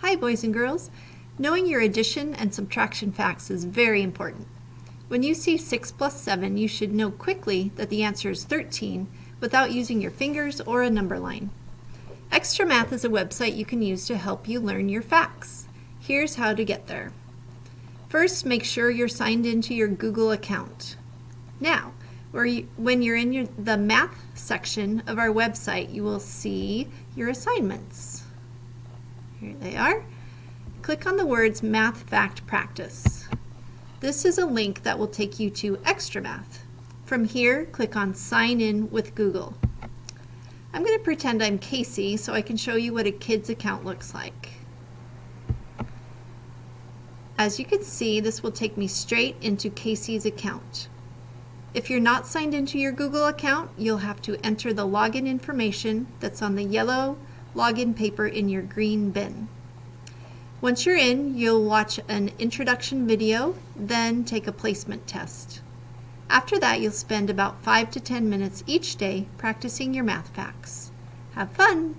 Hi boys and girls! Knowing your addition and subtraction facts is very important. When you see 6 plus 7, you should know quickly that the answer is 13 without using your fingers or a number line. Xtra Math is a website you can use to help you learn your facts. Here's how to get there. First, make sure you're signed into your Google account. Now, when you're in the math section of our website, you will see your assignments. Here they are. Click on the words Math Fact Practice. This is a link that will take you to Xtra Math. From here, click on Sign In with Google. I'm going to pretend I'm Casey so I can show you what a kid's account looks like. As you can see, this will take me straight into Casey's account. If you're not signed into your Google account, you'll have to enter the login information that's on the yellow login paper in your green bin. Once you're in, you'll watch an introduction video, then take a placement test. After that, you'll spend about 5 to 10 minutes each day practicing your math facts. Have fun!